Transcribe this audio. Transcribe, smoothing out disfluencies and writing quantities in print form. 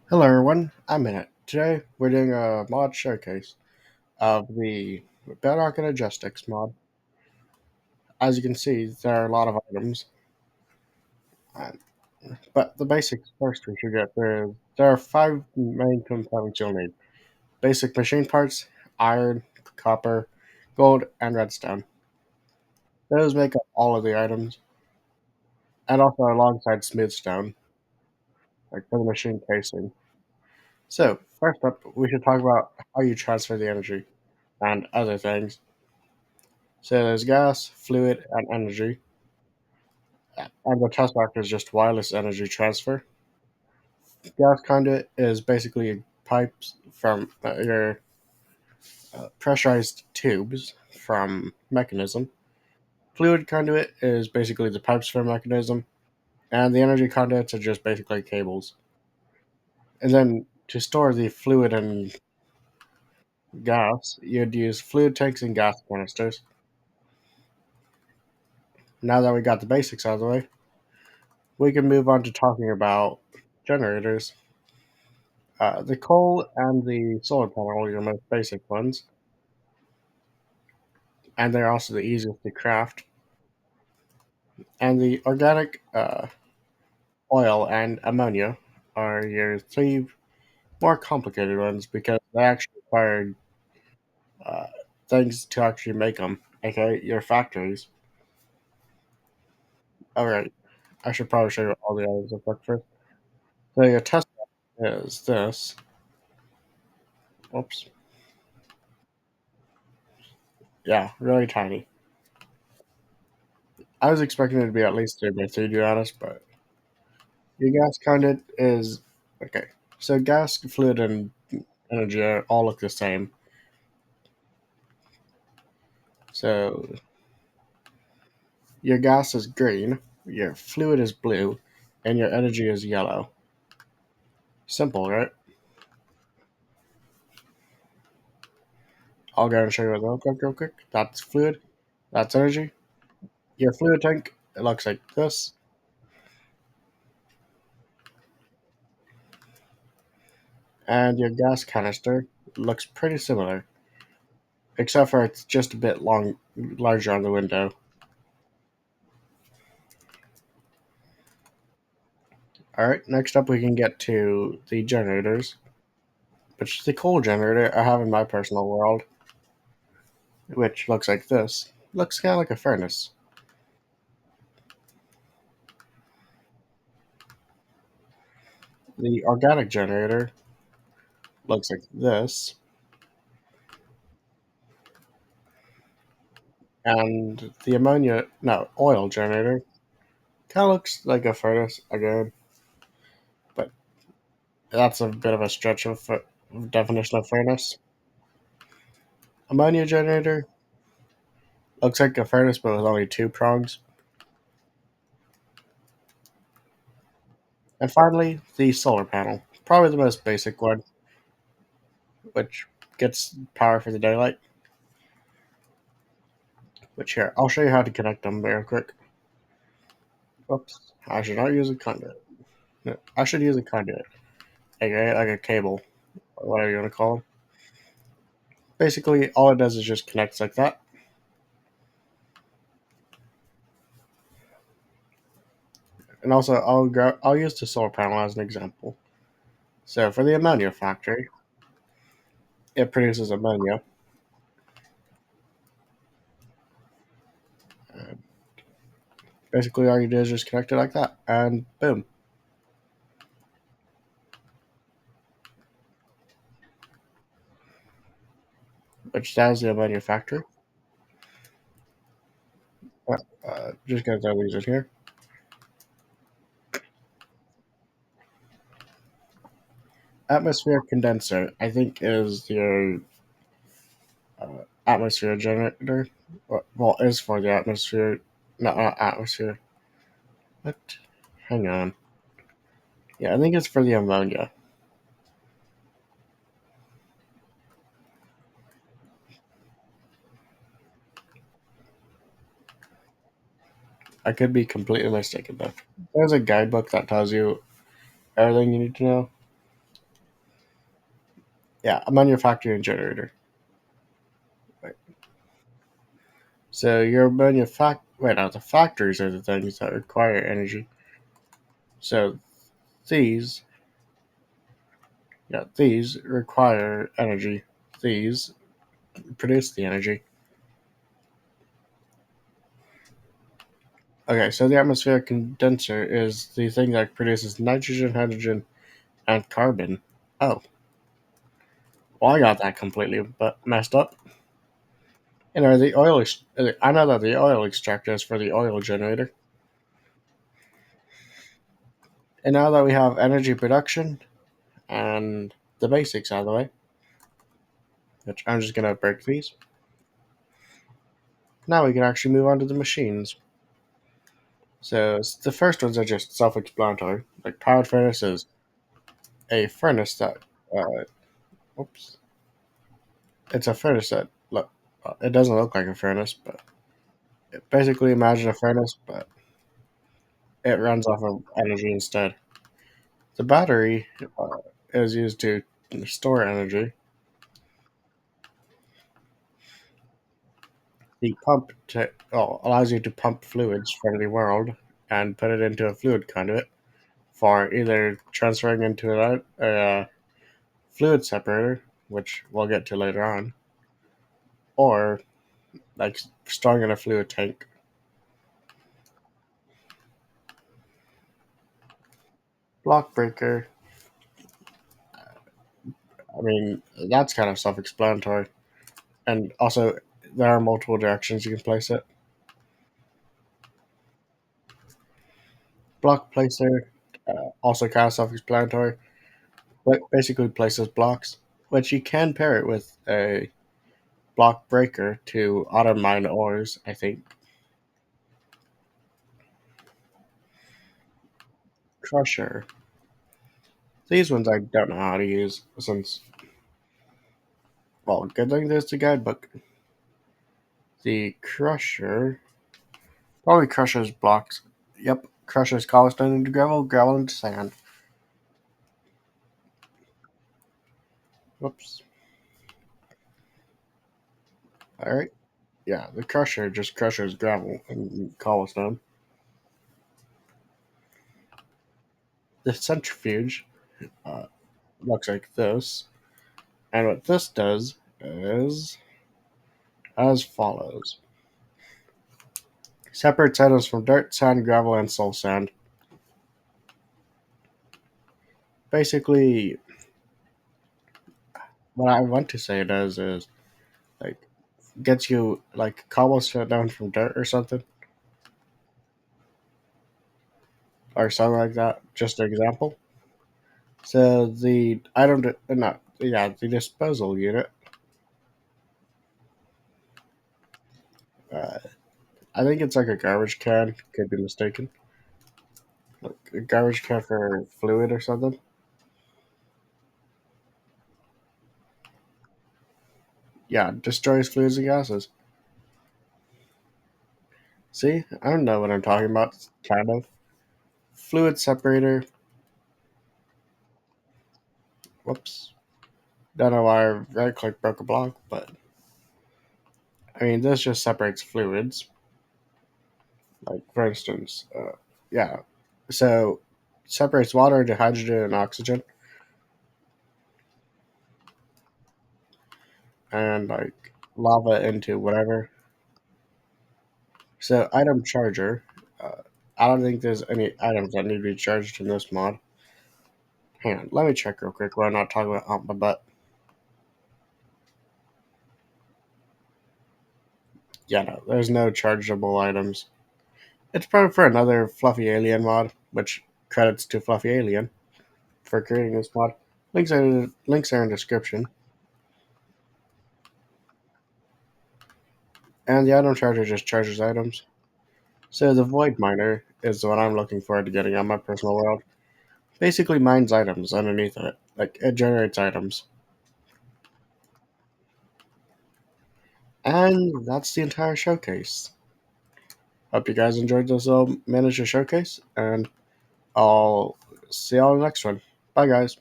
Hello everyone, I'm in it. Today we're doing a mod showcase of the Bedrock Energistics mod. As you can see, there are a lot of items, um, but the basics first we should get through. There are five main components you'll need. Basic machine parts, iron, copper, gold, and redstone. Those make up all of the items, and also alongside smooth stone, like for the machine casing. So, first up, we should talk about how you transfer the energy and other things. So there's gas, fluid, and energy. And the test vector is just wireless energy transfer. Gas conduit is basically pipes from your pressurized tubes from mechanism. Fluid conduit is basically the pipes from mechanism, and the energy conduits are just basically cables. And then to store the fluid and gas, you'd use fluid tanks and gas canisters. Now that we got the basics out of the way, we can move on to talking about generators. The coal and the solar panel are your most basic ones, and they're also the easiest to craft. And the organic oil and ammonia are your three more complicated ones because they actually require uh, things to actually make them, aka your factories. Alright, I should probably show you all the items of work first. So your test is this. Oops. Yeah, really tiny. I was expecting it to be at least 3 by 3 to be honest, but your gas conduit is okay. So gas, fluid, and energy all look the same. So your gas is green, your fluid is blue, and your energy is yellow. Simple, right? I'll go and show you what real quick, real quick. That's fluid. That's energy. Your fluid tank, it looks like this. And your gas canister looks pretty similar, except for it's just a bit larger on the window. Alright, next up we can get to the generators, which is the coal generator I have in my personal world, which looks like this. Looks kind of like a furnace. The organic generator looks like this, and the oil generator kind of looks like a furnace again, but that's a bit of a stretch of definition of furnace. Ammonia generator looks like a furnace, but with only two prongs. And finally, the solar panel, probably the most basic one, which gets power for the daylight. Which here, I'll show you how to connect them real quick. Oops, I should not use a conduit. No, I should use a conduit, aka like a cable, or whatever you want to call them. Basically, all it does is just connects like that. And also, I'll use the solar panel as an example. So for the ammonia factory, it produces ammonia. Uh, Basically, all you do is just connect it like that, and boom, which that's the ammonia factory. Just gonna throw these in here. Atmosphere condenser, I think, is your atmosphere generator. Well, is for the atmosphere. No, not atmosphere. What? Hang on. Yeah, I think it's for the ammonia. I could be completely mistaken though. There's a guidebook that tells you everything you need to know. Yeah, a manufacturing generator. Right. So your the factories are the things that require energy. So these, these require energy. These produce the energy. Okay, so the atmospheric condenser is the thing that produces nitrogen, hydrogen, and carbon. Oh, well, I got that completely but messed up. I know that the oil extractor is for the oil generator. And now that we have energy production and the basics out of the way, which I'm just gonna break these. Now we can actually move on to the machines. So the first ones are just self-explanatory. Like powered furnace is a furnace that, uh, oops, it's a furnace that look. It doesn't look like a furnace, but basically imagine a furnace, but it runs off of energy instead. The battery is used to store energy. Allows you to pump fluids from the world and put it into a fluid conduit for either transferring into a fluid separator, which we'll get to later on, or like storing in a fluid tank. Block breaker, I mean, that's kind of self explanatory. And also, there are multiple directions you can place it. Block placer, also kind of self explanatory, but basically places blocks, which you can pair it with a block breaker to auto mine ores, I think. Crusher. These ones I don't know how to use since, well, good thing there's the guidebook. The crusher probably crushes blocks. Yep, crushes cobblestone into gravel, gravel into sand. Whoops. Alright. Yeah, the crusher just crushes gravel and cobblestone. The centrifuge uh, looks like this. And what this does is as follows: separates items from dirt, sand, gravel, and soul sand. Basically, what I want to say it does is like gets you like cobblestone down from dirt or something like that. Just an example. So the item, not yeah, the disposal unit. Uh, I think it's like a garbage can. Could be mistaken. Like a garbage can for fluid or something. Yeah, destroys fluids and gases. See, I don't know what I'm talking about. Kind of fluid separator. Whoops. Don't know why I right click broke a block, but I mean this just separates fluids. Like for instance, yeah. So separates water into hydrogen and oxygen, and like lava into whatever. So item charger. Uh, I don't think there's any items that need to be charged in this mod. Hang on, let me check real quick. We're not talking about my butt. Yeah, no, there's no chargeable items. It's probably for another Fluffy Alien mod, which credits to Fluffy Alien for creating this mod. Links are in description. And the item charger just charges items. So the void miner is what I'm looking forward to getting on my personal world. Basically mines items underneath it. Like it generates items. And that's the entire showcase. Hope you guys enjoyed this little miniature showcase, and I'll see y'all in the next one. Bye guys.